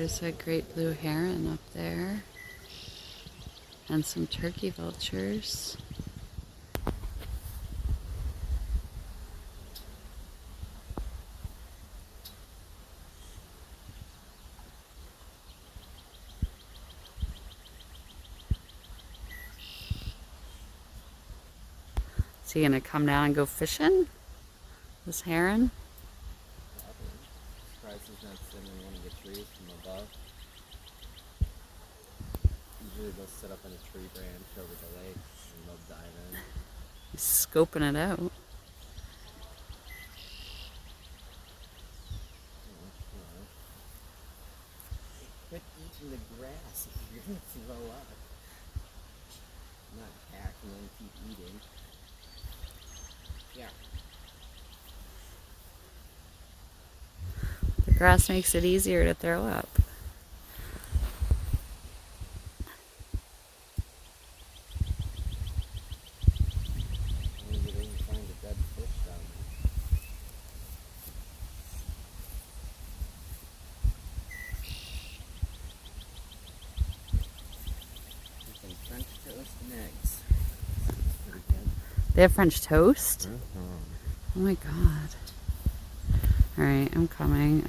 There's a great blue heron up there. And some turkey vultures. Is he gonna come down and go fishing? This heron? Surprised he's not sitting in one of the trees from above. Usually they'll sit up on a tree branch over the lake and they'll dive in. He's scoping it out. Quit eating the grass if you're going to throw up. Not hack and then keep eating. Yeah. The grass makes it easier to throw up. Only you didn't find a dead fish down there. Some French toast and eggs. That's pretty good. They have French toast? Mm-hmm. Oh my god. Alright, I'm coming.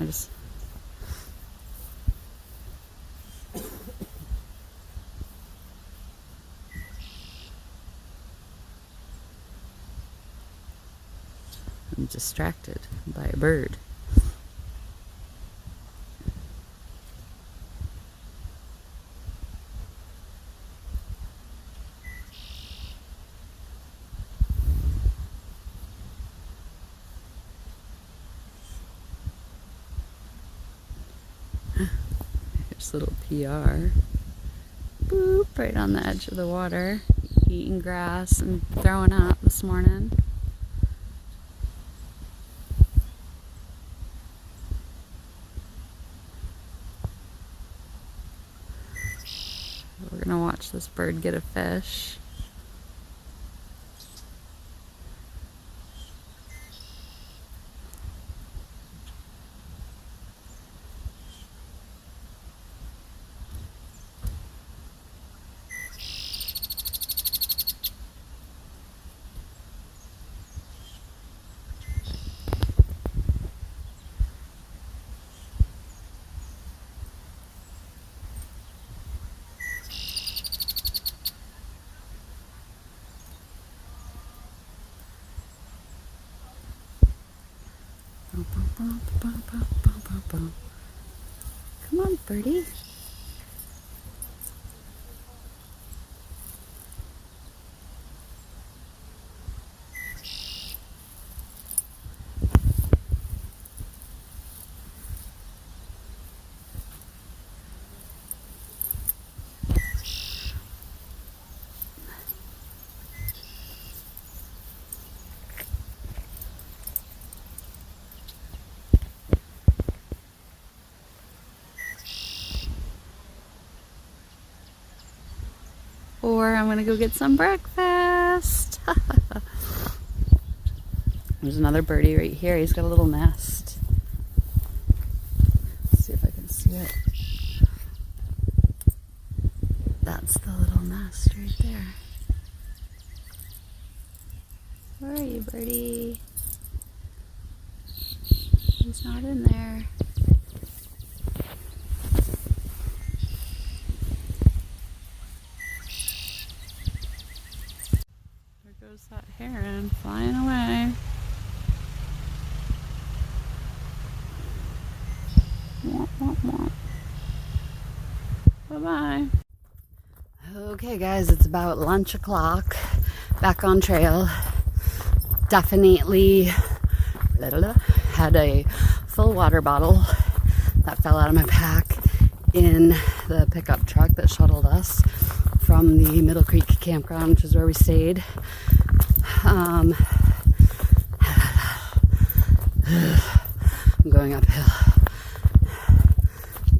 I'm distracted by a bird. There's little PR. Boop, right on the edge of the water. Eating grass and throwing up this morning. We're gonna watch this bird get a fish. Come on, birdie. Or I'm gonna go get some breakfast. There's another birdie right here. He's got a little nest. Let's see if I can see it. That's the little nest right there. Where are you, birdie? He's not in there. Goes that heron flying away. Womp, womp, womp. Bye-bye. Okay guys, it's about lunch o'clock. Back on trail. Definitely had a full water bottle that fell out of my pack in the pickup truck that shuttled us from the Middle Creek campground, which is where we stayed. I'm going uphill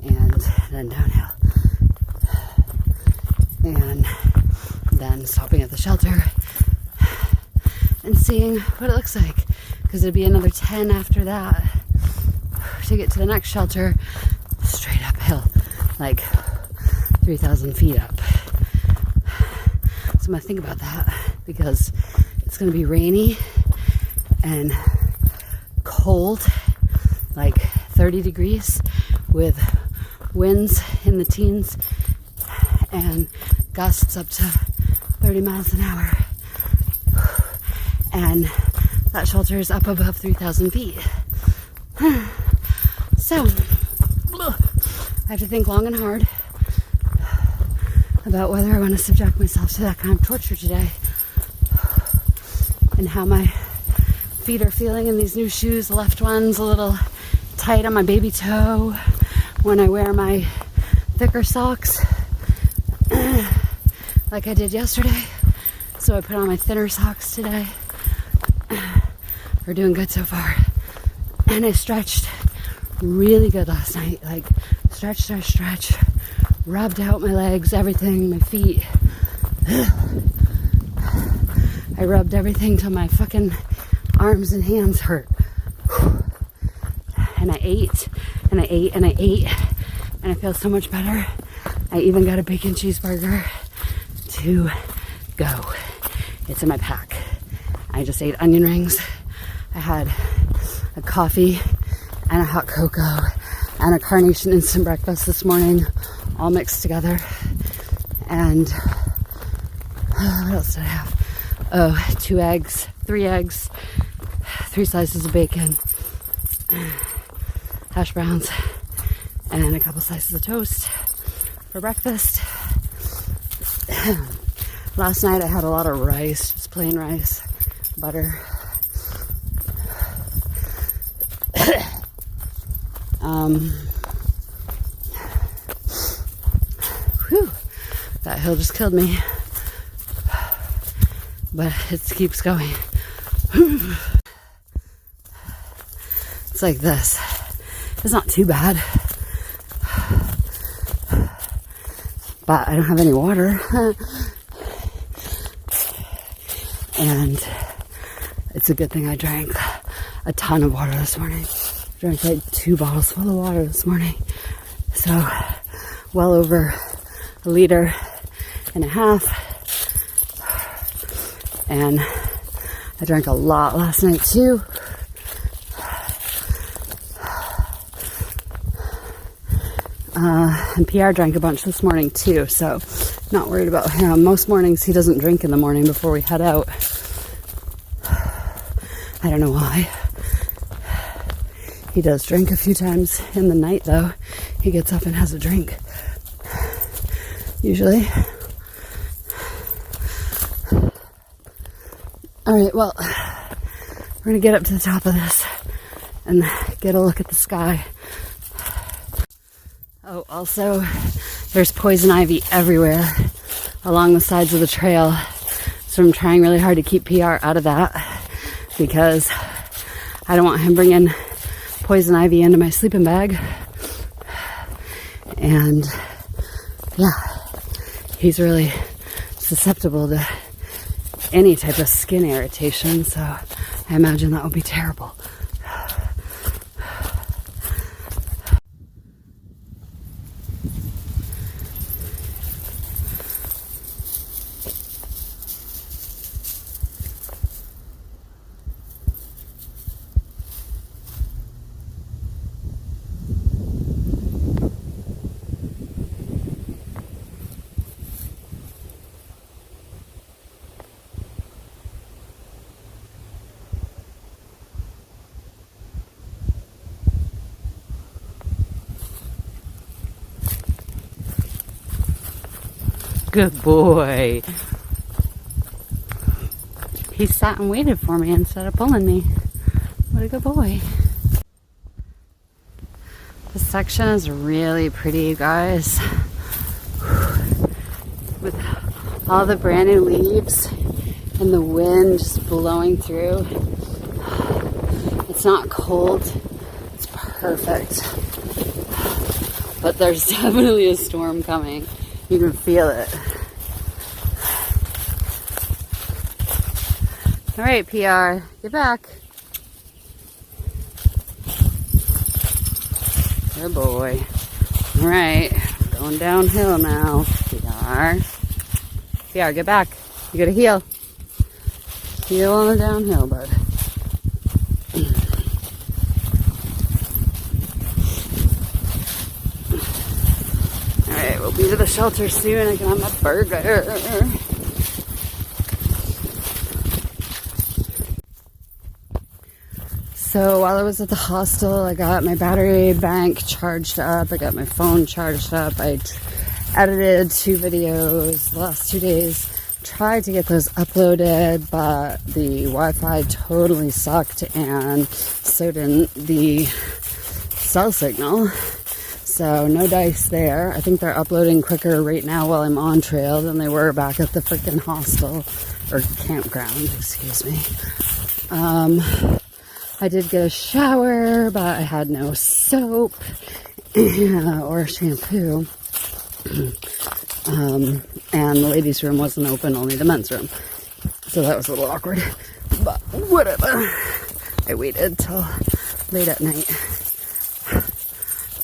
and then downhill and then stopping at the shelter and seeing what it looks like, because it'd be another 10 after that to get to the next shelter, straight uphill, like 3,000 feet up. So I'm gonna think about that because it's gonna be rainy and cold, like 30 degrees with winds in the teens and gusts up to 30 miles an hour. And that shelter is up above 3,000 feet. So, I have to think long and hard about whether I want to subject myself to that kind of torture today and how my feet are feeling in these new shoes. The left one's a little tight on my baby toe when I wear my thicker socks like I did yesterday. So I put on my thinner socks today. We're doing good so far. And I stretched really good last night. Like stretch. Rubbed out my legs, everything, my feet. I rubbed everything till my fucking arms and hands hurt. And I ate, and I ate, and I ate. And I feel so much better. I even got a bacon cheeseburger to go. It's in my pack. I just ate onion rings. I had a coffee and a hot cocoa and a carnation instant breakfast this morning, all mixed together. And what else did I have? Oh, 2 eggs, 3 eggs, 3 slices of bacon, hash browns, and a couple slices of toast for breakfast. Last night I had a lot of rice, just plain rice, butter. That hill just killed me, but it keeps going. It's like this. It's not too bad, but I don't have any water. And it's a good thing I drank a ton of water this morning. I drank like 2 bottles full of water this morning. So, well over 1.5 liters. And I drank a lot last night too. And PR drank a bunch this morning too, so not worried about him. Most mornings he doesn't drink in the morning before we head out. I don't know why. He does drink a few times in the night though. He gets up and has a drink. Usually. Alright, well, we're gonna get up to the top of this and get a look at the sky. Oh, also, there's poison ivy everywhere along the sides of the trail. So I'm trying really hard to keep PR out of that because I don't want him bringing poison ivy into my sleeping bag. And yeah, he's really susceptible to any type of skin irritation, so I imagine that would be terrible. Good boy. He sat and waited for me instead of pulling me. What a good boy. This section is really pretty, you guys. With all the brand new leaves and the wind just blowing through. It's not cold. It's perfect. But there's definitely a storm coming. You can feel it. All right, PR, get back. Good boy. Alright, going downhill now. PR, get back. You gotta heel. Heel on the downhill, bud. Alright, we'll be to the shelter soon. I can have my burger. So while I was at the hostel, I got my battery bank charged up. I got my phone charged up. I edited 2 videos the last 2 days. Tried to get those uploaded, but the Wi-Fi totally sucked, and so didn't the cell signal. So no dice there. I think they're uploading quicker right now while I'm on trail than they were back at the freaking hostel or campground, excuse me. I did get a shower, but I had no soap or shampoo. And the ladies' room wasn't open, only the men's room. So that was a little awkward. But whatever. I waited till late at night.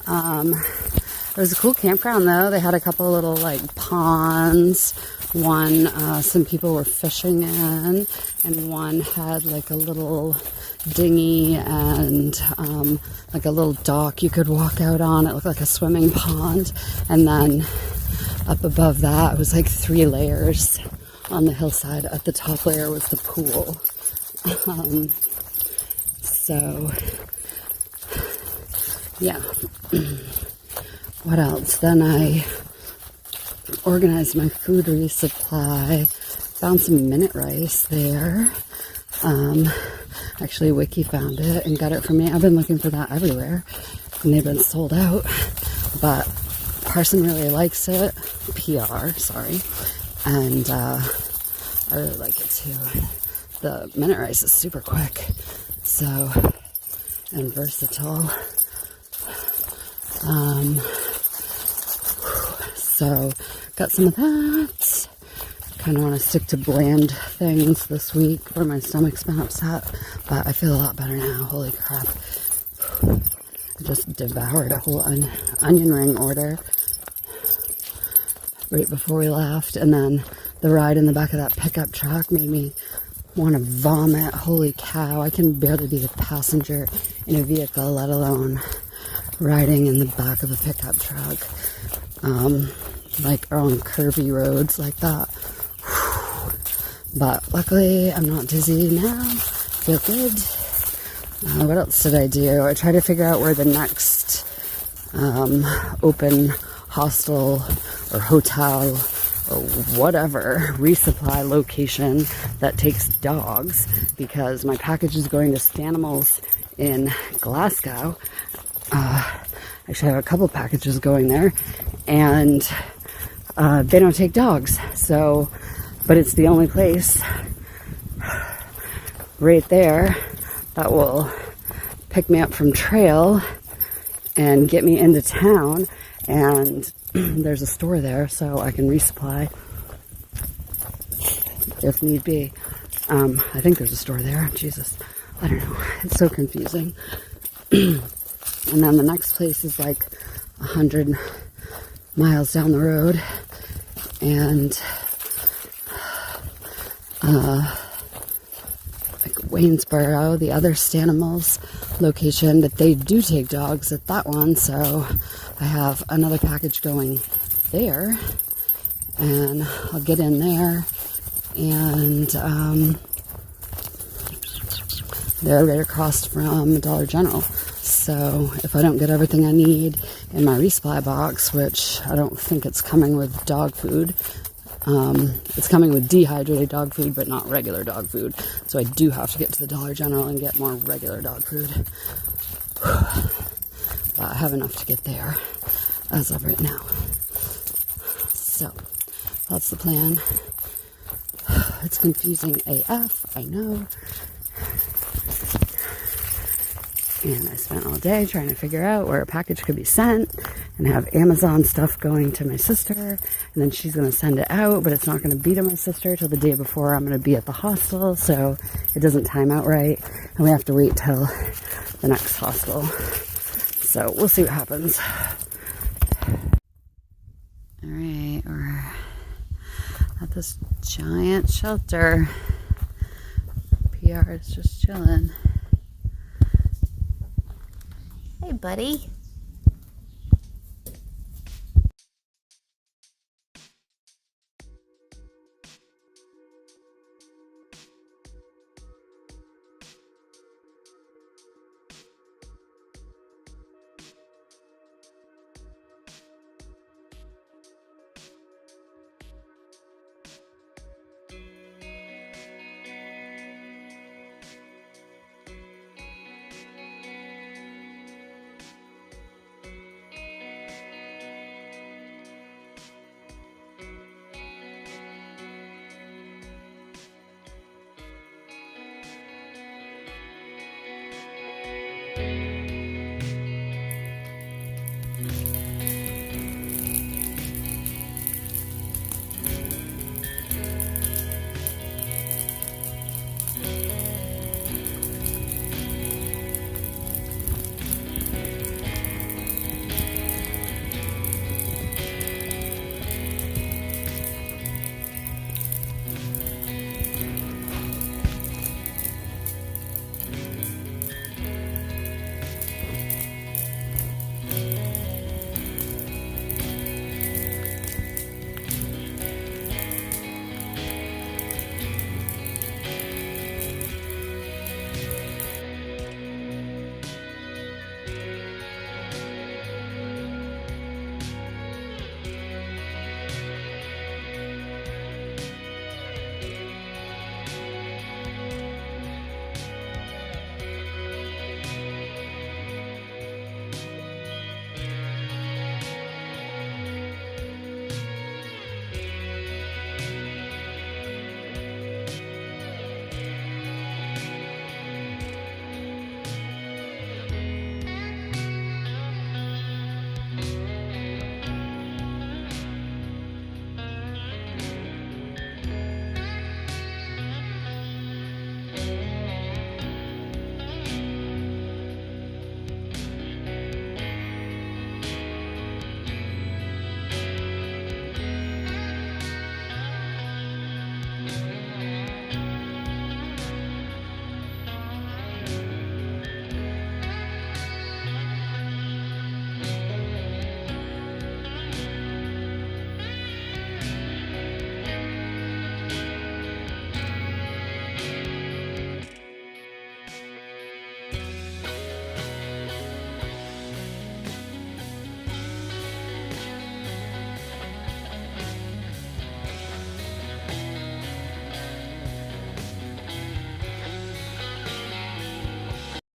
It was a cool campground though. They had a couple little like ponds. One, some people were fishing in, and one had like a little dinghy and like a little dock you could walk out on. It looked like a swimming pond. And then up above that, it was like 3 layers on the hillside. At the top layer was the pool. So, yeah. What else? Then I organized my food resupply. Found some minute rice there. Actually, Wiki found it and got it for me. I've been looking for that everywhere, and they've been sold out. But Parson really likes it. PR, sorry. And I really like it too. The minute rice is super quick, so, and versatile. So got some of that. Kind of want to stick to bland things this week where my stomach's been upset, but I feel a lot better now. Holy crap. I just devoured a whole onion ring order right before we left, and then the ride in the back of that pickup truck made me want to vomit. Holy cow, I can barely be the passenger in a vehicle, let alone riding in the back of a pickup truck. Like on curvy roads like that. But luckily I'm not dizzy now. Feel good. What else did I do? I tried to figure out where the next open hostel or hotel or whatever resupply location that takes dogs, because my package is going to Stanimals in Glasgow. Actually, I have a couple packages going there, and they don't take dogs. So, but it's the only place right there that will pick me up from trail and get me into town. And there's a store there, so I can resupply if need be. I think there's a store there. Jesus, I don't know. It's so confusing. And then the next place is like 100 miles down the road, and like Waynesboro, the other Stanimals location, that they do take dogs at that one. So I have another package going there, and I'll get in there, and they're right across from Dollar General. So if I don't get everything I need in my resupply box, which I don't think it's coming with dog food, it's coming with dehydrated dog food, but not regular dog food. So I do have to get to the Dollar General and get more regular dog food. But I have enough to get there as of right now. So that's the plan. It's confusing AF, I know. And I spent all day trying to figure out where a package could be sent, and have Amazon stuff going to my sister, and then she's going to send it out, but it's not going to be to my sister till the day before I'm going to be at the hostel, so it doesn't time out right, and we have to wait till the next hostel. So we'll see what happens. Alright, we're at this giant shelter. PR is just chilling. Hey, buddy.